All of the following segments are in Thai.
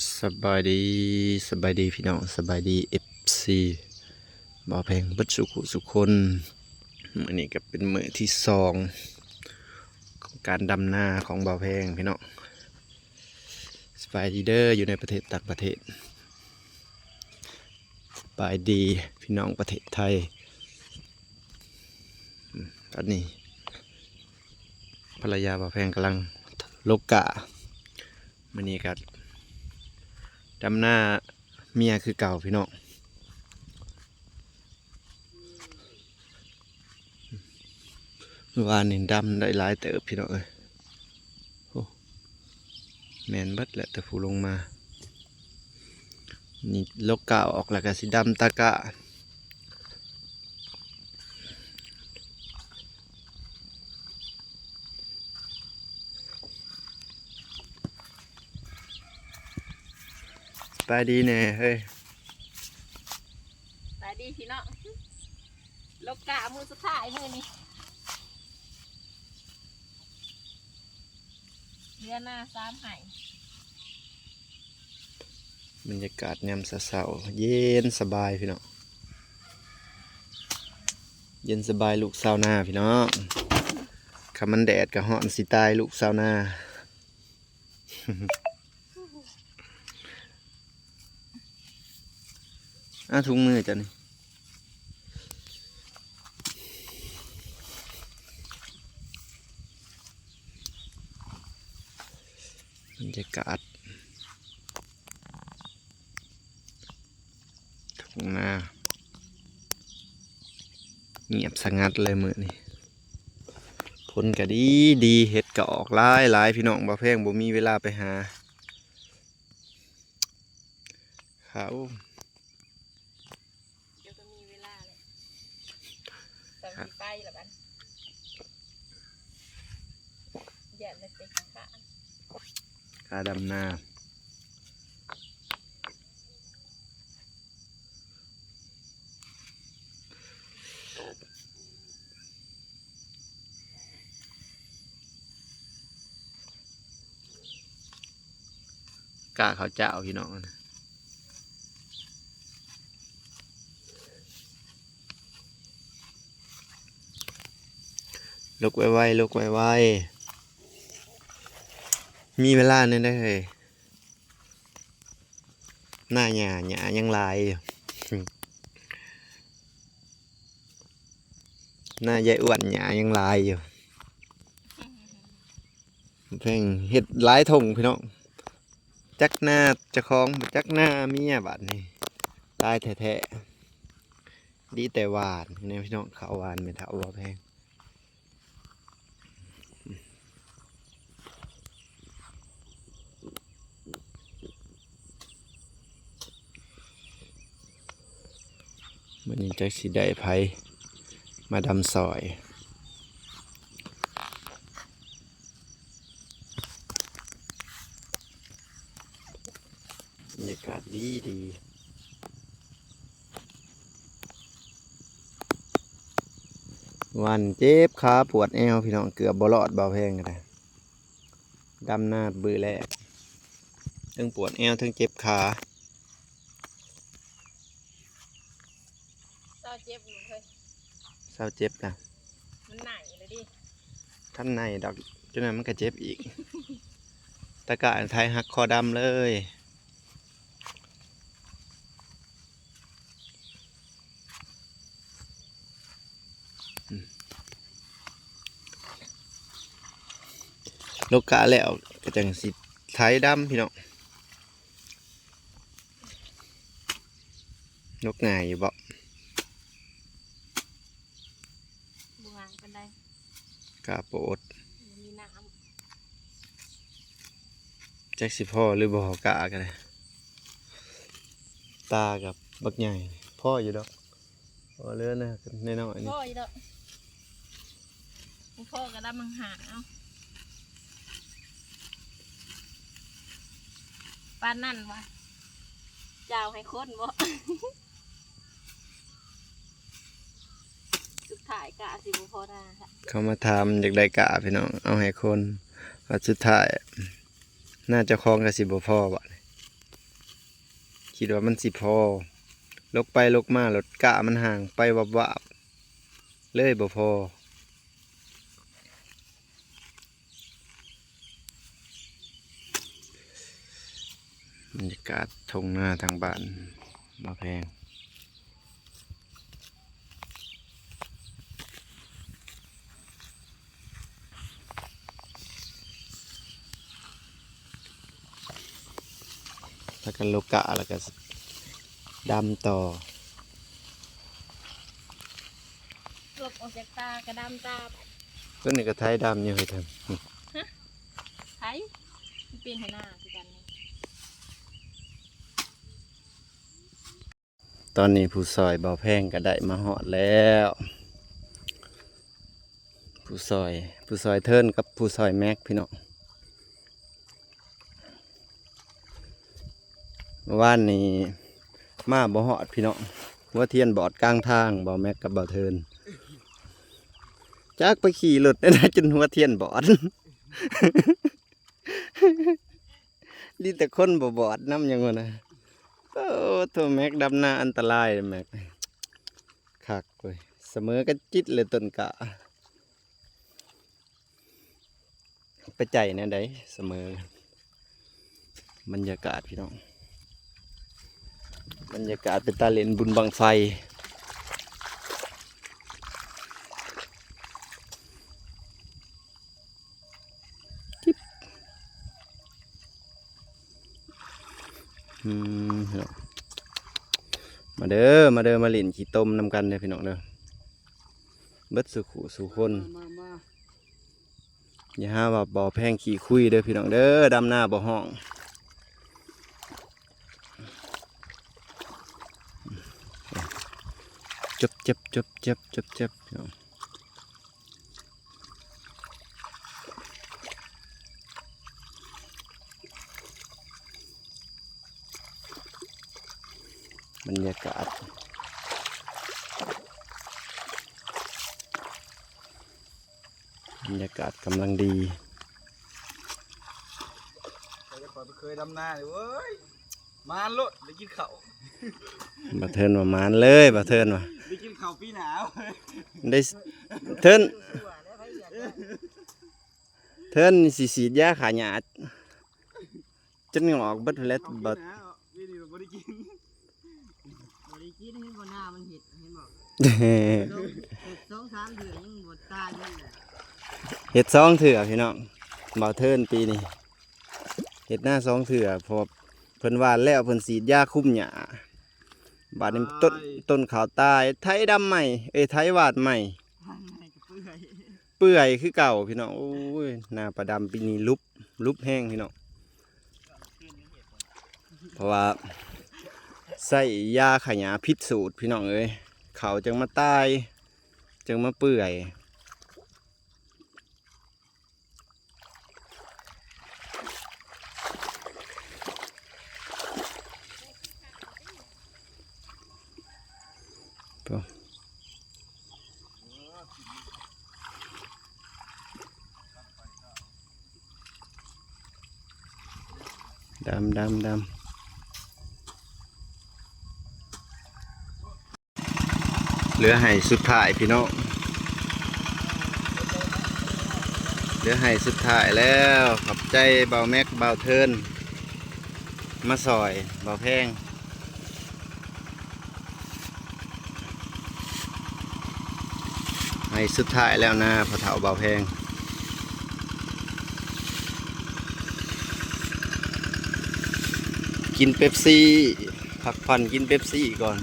สบายดีสบายดีพี่น้องสบายดีFCบ่าวแพงเบัดสุคนมื้อนี้ก็เป็นมื้อที่สองของการดำนาของบ่าวแพงพี่น้องสบายดีเด้ออยู่ในประเทศต่างประเทศสบายดีพี่น้องประเทศไทยตอนนี้ภรรยาบ่าวแพงกำลังลกกะมื้อนี้ก็ดำหน้าเมียคือเก่าพี่น้องเมื่อวานนี่ดำได้หลายเติบพี่น้องเอ้ยโอ้แมนเบิดแหละแต่ผู้ลงมานี่ลกกะออกแล้วก็สิดำตะกะไปดีแน่เฮ้ยไปดีพี่น้องลกกะมือสุดท้ายมือนี้เดือนหน้า3 ไห่ บรรยากาศยามเช้าๆเย็นสบายพี่น้องเย็นสบายลูกสาวนาพี่น้องคำมันแดดกับฮ้อนสิตายลูกสาวนาถุงมือจ้ะนี่บรรยากาศทุ่งนาเงียบสงัดเลยมื้อนี้ผลก็ดีเห็ดก็ออกหลายพี่น้องบ่แพงบ่มีเวลาไปหาเขา เดี๋ยวก็มีเวลาเลยแต่มีไปแล้วกันอย่าเลยไปกินข้าว กาดำนากาเขาเจ้าพี่น้องนะลุกไวๆลุกไวๆมีเวลาเนี่ยได้เลยหน้าหยายังลายอยู่ หน้าใหญ่อ้วนหยายังลายอยู่เพ่งเห็ดหลายทงพี่น้องจักหน้าเจะคล้าของจักหน้าเมียบัดนี่ตายแท้ๆดีแต่หวานเนี่ยพี่น้องข้าวหวานไม่เท่าบ่แพงมันนี้จักสิได้ไผมาดำซอยบรรยากาศดีวันเจ็บขาปวดแอวพี่น้องเกือบบรอดเบาแพงกันเลยดำหน้าบือแรกทั้งปวดแอวทั้งเจ็บขาเศร้าเจ็บอยู่เลย เศร้าเจ็บนะ มันไหนเลยดิ ท่านในดอกจนนั้นมันก็เจ็บอีก ตะกะไทยหักคอดำเลยโลกะแล้วก็จังสิไทยดำพี่น้องนกง่ายอยู่บ่ บวงเป็นไร กาโปด มีน้ แจ็คสิพ่อหรือบ่กะกันเลยตากับบักใหญ่พ่ออยู่ดอกพอเลื่อนนะแน่นอน ำ นี่ พ่ออีกแล้วพ่อก็ได้มังหาเอาปานนั่นวะเจ้าให้คนบ่ สุดท้ายกะสิบุพอได้ค่ะ เขามาทำอยากได้กะพี่น้องเอาให้คนว่าสุดท้ายน่าจะคล้องกับสิบ่พ่อบ่ คิดว่ามันสิพอลกไปลกมารถกะมันห่างไปวับวับเลยบ่พอบรรยากาศทงหน้าทางบ้านบ่แพงแล้วก็โลกะแล้วก็ดำต่อ ลบออกจากตากระดำตา ต้นนี้ก็ไทยดำอยู่ให้ท ไถมันเป็นให้หน้าคือกันนี่ ำตอนนี้ผู้ซอยเบาแพงก็ได้มาหอดแล้วผู้ซอยเทิร์นกับผู้ซอยแม็กพี่น้องเมื่อวานนี้มาบ่หอดพี่น้องหัวเทียนบอดกลางทางเบาแม็กกับเบาเทิร์นจักไปขี่รถได้นะจนหัวเทียนบอด นี่แต่คนบ่บอดน้ำยังวะนะโอ้ตัวแม็กดำหน้าอันตรายเลยแม็กคักเว้ยเสมอกันจิตเลยต้นกะไปใจเนี่ยได้เสมอบรรยากาศพี่น้องบรรยากาศเป็นตาเล่นบุญบังไฟพี่น้องมาเด้อมาเล่นขี้ต้มนำกันเด้อพี่น้องเด้อเบิดสุขุสุคนอย่าหาว่าบ่อแพงขี้คุยเด้อพี่น้องเด้อดำหน้าบ่ห้องจบพี่น้องบรรยากาศกำลังดี เคยดำนาเลยเว้ยมาโลดได้กินข้าว บาเทินว่ามานเลยบาเทินว่ะ ได้กินข้าวปีหนาว ได้เทินสิฉีดยาขาหยาดจนงอกเบิดแล้ว ข้าวปี บัด หนาวปีนี้บ่ได้กิน บริกินเห็นบ่หน้ามันเห็ดเห็นบ่สองสามเดือนยังบ่ตายเลย เห็ดซองเถื่อพี่น้องบาเทินปีนี้เห็ดหน้าซองเถื่อพอเพิ่นหวานแล้วเพิ่นฉีดยาคุมหญ้าบาดนี้ต้นขาวตายไทยดำใหม่ไทยหวาดใหม่ ทางไหนก็เปื่อย เปื่อยคือเก่าพี่น้องโอ้ยหน้าประดำปีนี้ลุบแห้งพี่น้องเพราะว่าใส่ยาขยะพิษสูตรพี่น้องเอ้ยเขาจึงมาตายจึงมาเปื่อยดำเหลือให้สุดท้ายพี่น้องเหลือให้สุดท้ายแล้วขอบใจเบาแม็กเบาเทิร์นมาซอยเบาแพงให้สุดท้ายแล้วนะพอเฒ่าเบาแพงกินเป๊ปซี่พักผ่อนกินเป๊ปซี่ก่อน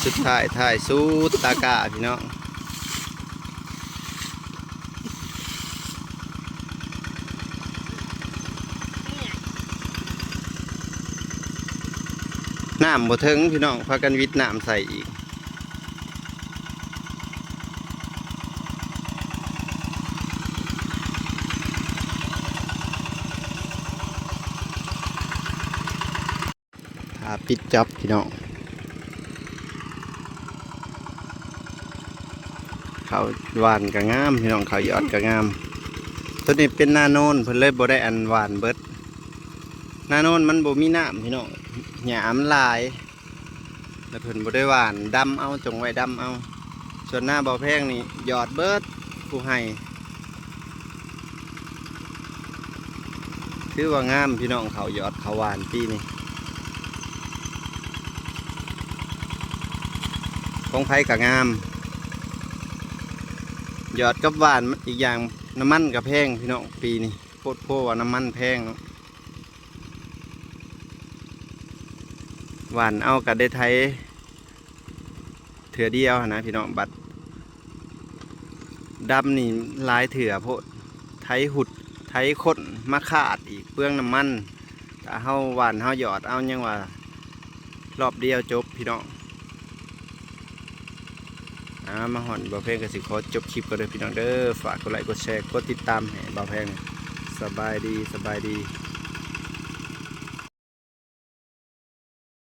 สุดท้ายถ่ายสูดตากาพี่น้องน้ำบ่ถึงพี่น้องพากันวิทน้ำใส่อีกถ ปิดจ็อบพี่น้องเขาหวานก็งามพี่น้องเขายอดก็งามตัวนี้เป็นนาโนนเพิ่นเลยบ่ได้อันหวานเบิดนาโนนมันบ่มีน้ำพี่น้องหญ้ามันหลายแล้วเพิ่นบ่ได้หวานดำเอาจงไว้ดำเอาส่วนหน้าบ่อแพงนี่ยอดเบิดผู้ให้ถือว่างามพี่น้องเขายอดเขาหวานปีนี้ของไผก็งามยอดกับหวานอีกอย่างน้ำมันก็แพงพี่น้องปีนี้โคตรโพว่าน้ำมันแพงเนาะหวานเอากับได้ไทยเถื่อเดียวนะพี่น้องบัดดำนี่ลายเถื่อโพดไทยหุดไทยขดมาขาดอีกเปลืองน้ำมันถ้าเฮาหวานเฮาหยอดเอายังว่ารอบเดียวจบพี่น้องมาห่อนบ่าวแพงก็สิขอจบคลิปก็เด้อพี่น้องเด้อฝากกดไลค์กดแชร์กดติดตามให้บ่าวแพงสบายดี